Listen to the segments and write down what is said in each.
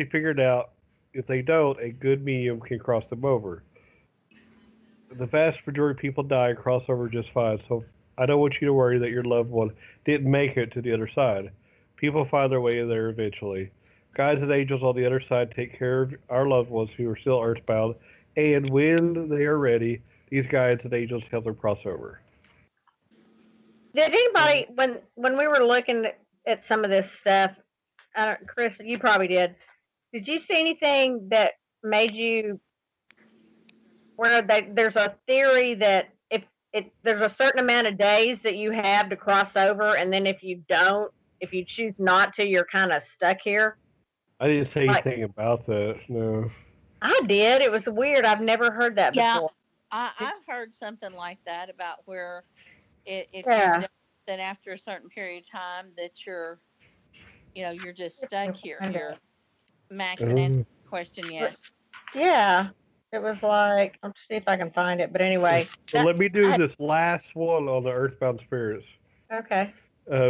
eventually figure it out. If they don't, a good medium can cross them over. The vast majority of people die and cross over just fine, so I don't want you to worry that your loved one didn't make it to the other side. People find their way there eventually. Guides and angels on the other side take care of our loved ones who are still earthbound, and when they are ready, these guides and angels help them cross over. Did anybody when we were looking at some of this stuff, Chris, you probably did. Did you see anything that made you where there's a theory that if there's a certain amount of days that you have to cross over, and then if you don't, if you choose not to, you're kind of stuck here? I didn't say Like, anything about that, no. I did. It was weird. I've never heard that before. I've heard something like that about where if you Yeah. don't, then after a certain period of time that you're just stuck here. You're Max and answer the question, yes. Yeah. It was like, I'll see if I can find it. But anyway. So let me do this last one on the earthbound spirits. Okay.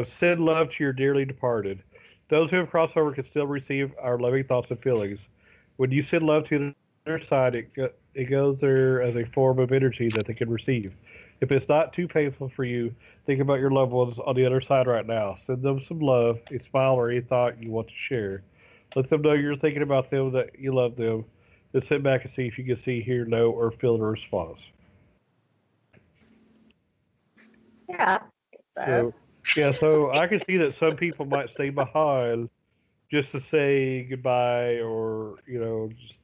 Send love to your dearly departed. Those who have crossed over can still receive our loving thoughts and feelings. When you send love to the other side, it goes there as a form of energy that they can receive. If it's not too painful for you, think about your loved ones on the other side right now. Send them some love, a smile, or any thought you want to share. Let them know you're thinking about them, that you love them. Then sit back and see if you can see, hear, know, or feel the response. Yeah. So I can see that some people might stay behind just to say goodbye, or just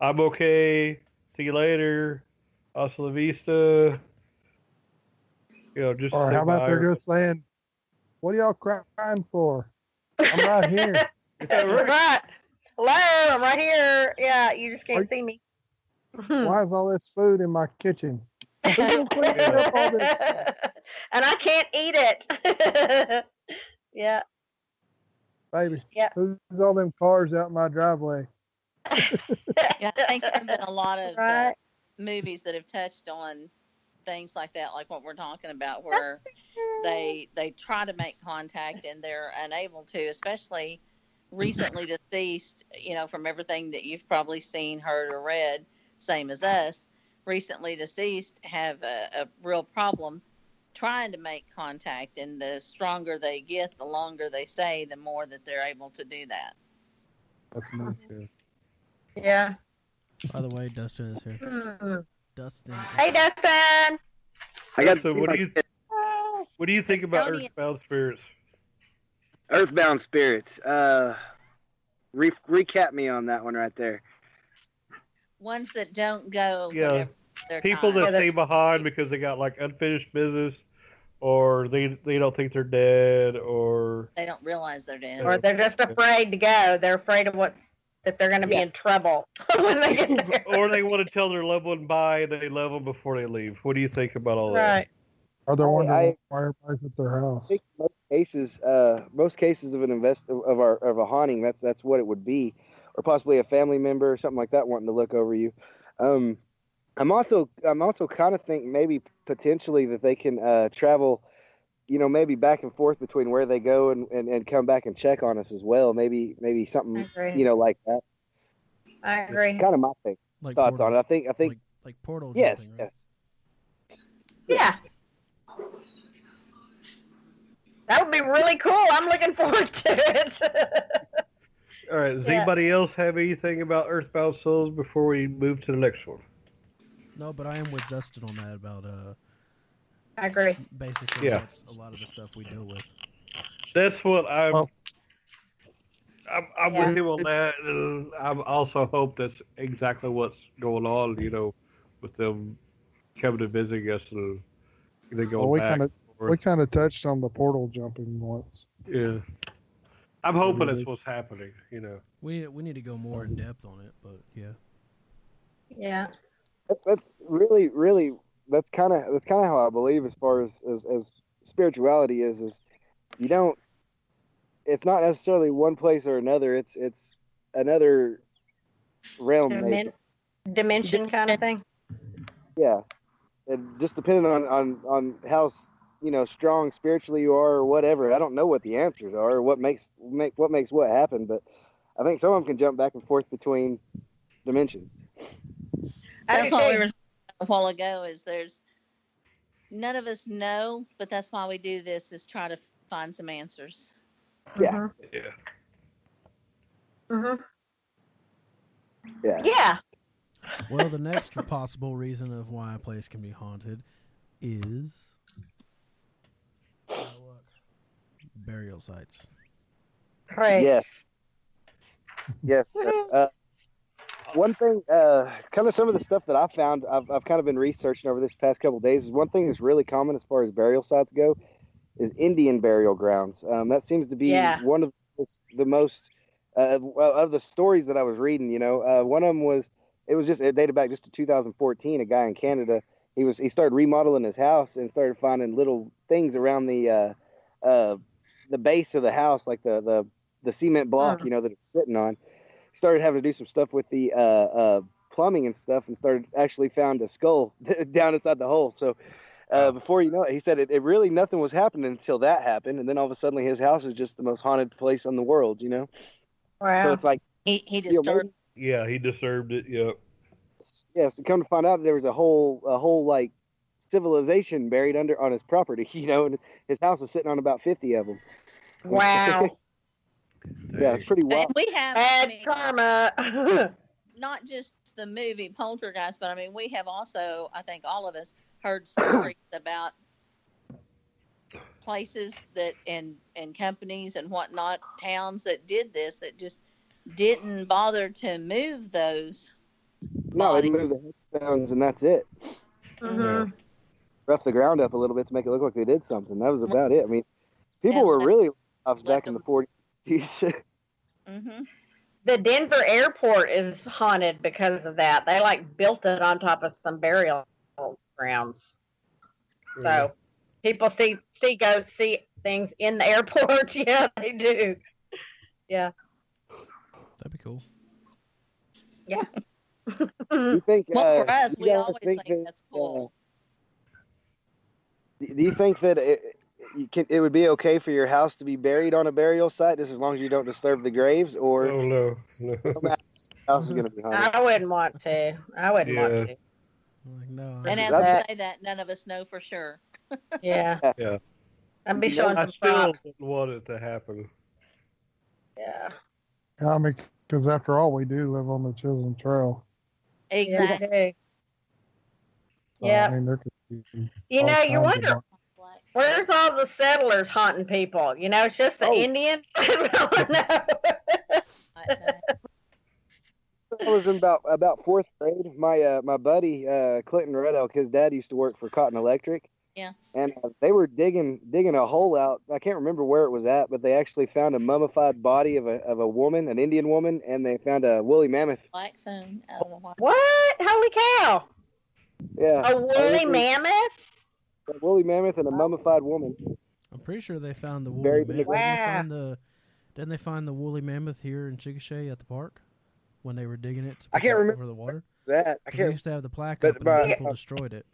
I'm okay. See you later. Hasta la vista. Just. Or say how about bye. they're just saying, "What are y'all crying for? I'm right here." Right. Hello, I'm right here. Yeah, you just can't see me. Why is all this food in my kitchen? Who's gonna clean up all this? And I can't eat it. Yeah. Baby, Yeah. who's all them cars out in my driveway? Yeah, I think there have been a lot of Right. movies that have touched on things like that, like what we're talking about, where they try to make contact and they're unable to, especially recently deceased, from everything that you've probably seen, heard, or read, same as us, recently deceased have a real problem trying to make contact, and the stronger they get, the longer they stay, the more that they're able to do that. That's me. Yeah. By the way, Dustin is here. Dustin. Hey, Dustin. I got. So what do you think about earthbound spirits? Earthbound spirits. Recap me on that one right there. Ones that don't go. Yeah. People that stay behind because they got like unfinished business, or they don't think they're dead, or they don't realize they're dead, or they're just afraid to go. They're afraid of that they're going to be in trouble when they get there. Or they want to tell their loved one bye and they love them before they leave. What do you think about all that? Right. Are they wondering why everybody's at their house? I think most cases of of a haunting, that's what it would be, or possibly a family member or something like that wanting to look over you. I'm also kind of think maybe potentially that they can travel, maybe back and forth between where they go and come back and check on us as well. Maybe something like that. I agree. It's kind of my thoughts on it. I think like portal. Yes, jumping, right? yes. Yeah. That would be really cool. I'm looking forward to it. All right. Does anybody else have anything about Earthbound Souls before we move to the next one? No, but I am with Dustin on that about I agree. Basically, that's a lot of the stuff we deal with. That's what I'm with him on that. And I also hope that's exactly what's going on, with them coming to visit us and they going back. We kind of touched on the portal jumping once. Yeah. I'm hoping that's what's happening, We need to go more in depth on it, but yeah. Yeah. That's really, really, that's kind of how I believe as far as spirituality is you don't, it's not necessarily one place or another. It's another realm. Dimension kind of thing. Yeah. And just depending on how strong spiritually you are or whatever. I don't know what the answers are or what makes what happen, but I think some of them can jump back and forth between dimensions. That's what we were saying a while ago. Is there's none of us know, but that's why we do this, is try to find some answers. Yeah. Yeah. Mhm. Yeah. Yeah. Well, the next possible reason of why a place can be haunted is burial sites. Right. Yes. Yes. One thing, kind of some of the stuff that I found, I've kind of been researching over this past couple of days. Is one thing that's really common as far as burial sites go, is Indian burial grounds. That seems to be one of the most of the stories that I was reading. You know, one of them was it dated back just to 2014. A guy in Canada, he started remodeling his house and started finding little things around the base of the house, like the cement block, you know, that it's sitting on. Started having to do some stuff with the plumbing and stuff, and actually found a skull down inside the hole. So before you know it, he said it really nothing was happening until that happened, and then all of a sudden his house is just the most haunted place in the world, you know. Wow. So it's like he disturbed. Yeah, he disturbed it. Yep. Yeah. So come to find out, there was a whole like civilization buried on his property, you know, and his house is sitting on about 50 of them. Wow. Yeah, it's pretty wild. And we have Bad karma. not just the movie Poltergeist, but I mean, we have also, I think all of us, heard stories about places that and companies and whatnot, towns that did this, that just didn't bother to move those. No, they bodies. moved the headstones and that's it. Mhm. Rough the ground up a little bit to make it look like they did something. That was about it. I mean, people And were really left back in the 40s. Mm-hmm. The Denver airport is haunted because of that. They like built it on top of some burial grounds. So people see ghosts, see things in the airport. Yeah, they do. Yeah. That'd be cool. Yeah. You think? Well, for us, you we guys always think that's cool. Do you think that it would be okay for your house to be buried on a burial site, just as long as you don't disturb the graves, or Oh no. house is going to be haunted? I wouldn't want to. I wouldn't want to. Like, no. And as That's- we say that, none of us know for sure. Yeah. Yeah. I'd be showing I some still props. wouldn't want it to happen. Yeah. I mean, because after all, we do live on the Chisholm Trail. Exactly. Yeah. So, Yeah. I mean, there could be You all know, you kinds of wonder where's all the settlers haunting people. You know, it's just the Indians. I I was in about fourth grade. My buddy Clinton Red Elk, his dad used to work for Cotton Electric. Yeah. And they were digging a hole out. I can't remember where it was at, but they actually found a mummified body of a woman, an Indian woman, and they found a woolly mammoth. Black phone. I don't know why. What? Holy cow! Yeah. A woolly mammoth? A woolly mammoth and a mummified woman. I'm pretty sure they found the woolly Buried in the mammoth. ground. Didn't they find the woolly mammoth here in Chickasha at the park when they were digging it to I put can't that remember over the water? That I 'Cause they can't. used to have the plaque but up and my- people destroyed it.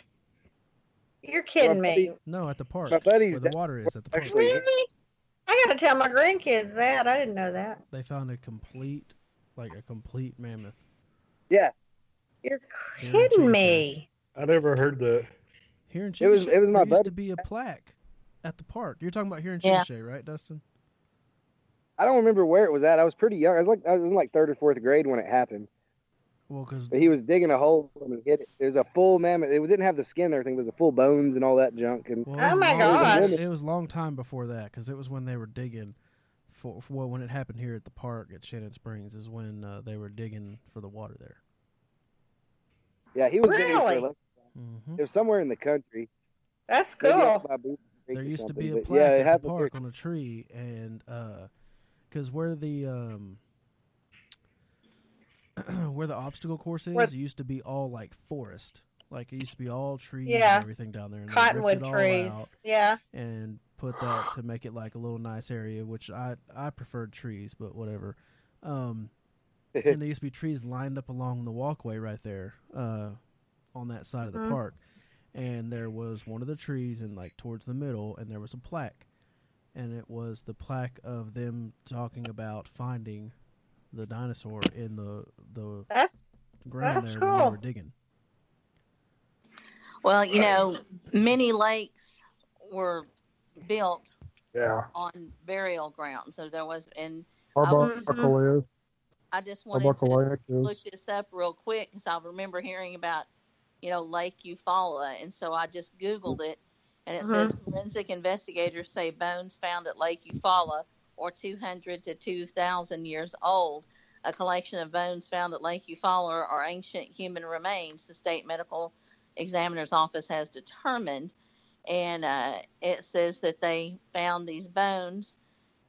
You're kidding me. No, at the park. My buddy's where the dad water is at the park. actually- Really? I gotta tell my grandkids that. I didn't know that. They found a complete mammoth. Yeah. You're Here in kidding Chickasha. me. I never heard that. Here in It was- Chickasha, it was my there used buddy. to be a plaque at the park. You're talking about here in Yeah. Chickasha, right, Dustin? I don't remember where it was at. I was pretty young. I was in like third or fourth grade when it happened. Well, because But he was digging a hole and he hit it. It was a full mammoth. It didn't have the skin and everything. It was a full bones and all that junk. And Oh my gosh. It was a long time before that because it was when they were digging when it happened here at the park at Shannon Springs is when they were digging for the water there. yeah, he was digging for Really? like, Hmm it was somewhere in the country. That's Maybe up cool. by Beaver Creek There or used to something, be a but plaque yeah, it at the happened park here. on a tree, and because where the where the obstacle course is, Where- it used to be all like forest. Like it used to be all trees Yeah. and everything down there. And they Cottonwood ripped it all trees. out Yeah. and put that to make it like a little nice area, which I preferred trees, but whatever. And there used to be trees lined up along the walkway right there on that side of the Mhm. park. And there was one of the trees and like towards the middle, and there was a plaque. And it was the plaque of them talking about finding the dinosaur in the That's ground that's there when they cool. were digging. Well, many lakes were built Yeah. on burial ground. So there was, and Arbuckle is. I just wanted Arbuckle to Lake look is. this up real quick because I remember hearing about, Lake Eufaula. And so I just Googled it, and it says forensic investigators say bones found at Lake Eufaula are 200 to 2,000 years old. A collection of bones found at Lake Eufaula are ancient human remains, the state medical examiner's office has determined. And it says that they found these bones,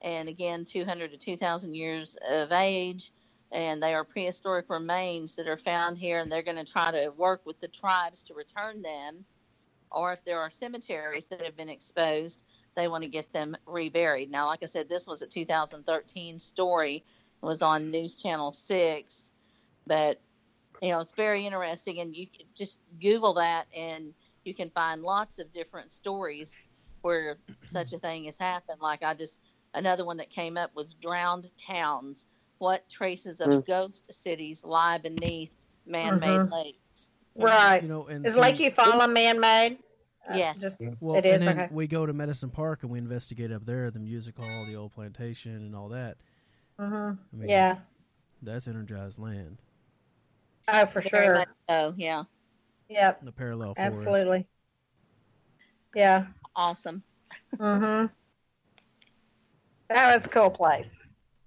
and again, 200 to 2,000 years of age, and they are prehistoric remains that are found here, and they're going to try to work with the tribes to return them, or if there are cemeteries that have been exposed, they want to get them reburied. Now, like I said, this was a 2013 story. It was on News Channel 6, but, it's very interesting, and you can just Google that, and you can find lots of different stories where such a thing has happened. Another one that came up was drowned towns. What traces of ghost cities lie beneath man-made lakes? Right. And Is Lake Eufaula man-made? Yes. Well, it is. and then Okay. we go to Medicine Park and we investigate up there, the music hall, the old plantation, and all that. I mean, Yeah. that's energized land. Oh, for Very sure. much so, yeah. Yep. The parallel forest. Absolutely. Yeah. Awesome. That was a cool place.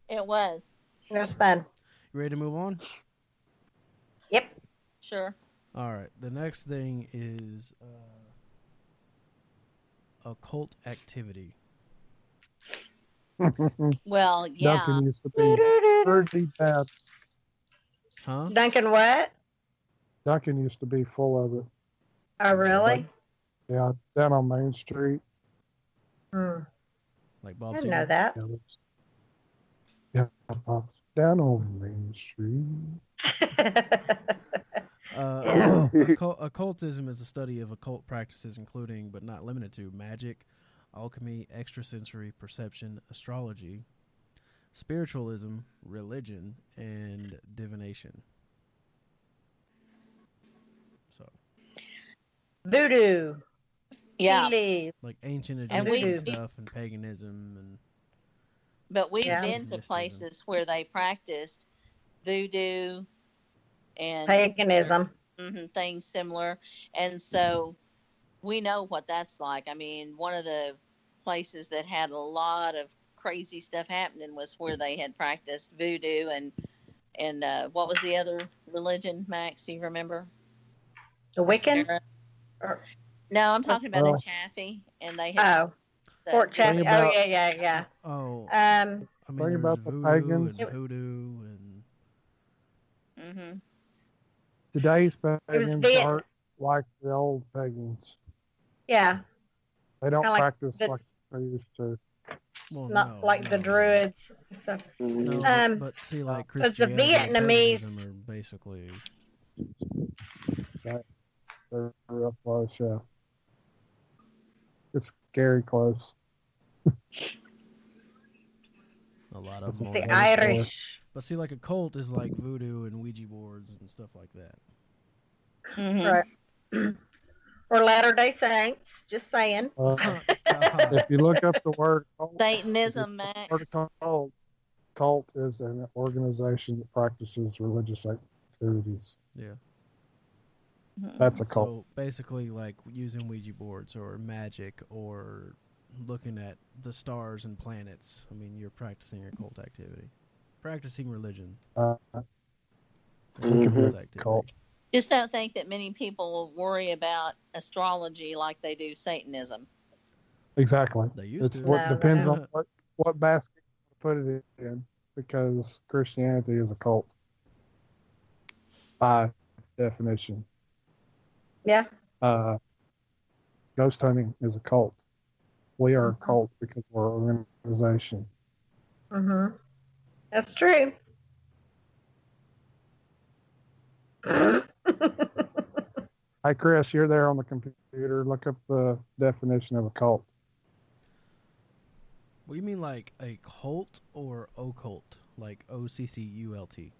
It was. It was fun. You ready to move on? Yep. Sure. All right. The next thing is occult activity. Well, yeah. Duncan used to be pretty bad. Huh? Duncan what? Duncan used to be full of it. Oh, really? Yeah, down on Main Street. Like Bob I didn't know that. Yeah, down on Main Street. Occultism is the study of occult practices, including but not limited to magic, alchemy, extrasensory perception, astrology, spiritualism, religion, and divination. So, Voodoo. Yeah. Tea like ancient And Egyptian stuff and paganism and. But we've Yeah. been to places where they practiced voodoo and paganism. Things similar. And so we know what that's like. I mean, one of the places that had a lot of crazy stuff happening was where they had practiced voodoo and what was the other religion, Max? Do you remember? The Wiccan? Sarah? No, I'm talking about a Chaffee, and they had Fort Chaffee. Oh, yeah. Oh. I mean, Bring about the voodoo pagans. and hoodoo and. Today's pagans Viet- aren't like the old pagans. Yeah. They don't Kinda like practice the- like they used to. Well, Not no, like no, the no. Druids. So, No, but see, like but the Christianity and Vietnamese- paganism are basically. They're real close, yeah. It's scary close. A lot of It's them. the are. Irish. But see, like a cult is like voodoo and Ouija boards and stuff like that. Right. Or Latter-day Saints. Just saying. If you look up the word cult, Satanism, Max. cult is an organization that practices religious activities. Yeah. That's a cult. So basically, like using Ouija boards or magic or looking at the stars and planets. I mean, you're practicing your cult activity. Practicing religion. It's a cult activity. Cult. Just don't think that many people will worry about astrology like they do Satanism. Exactly. They used It's to. what No, depends no. on what basket you put it in, because Christianity is a cult by definition. Yeah. Ghost hunting is a cult. We are a cult because we're an organization. That's true. Hey, Chris, you're there on the computer. Look up the definition of a cult. What do you mean, like a cult or occult? like OCCULT.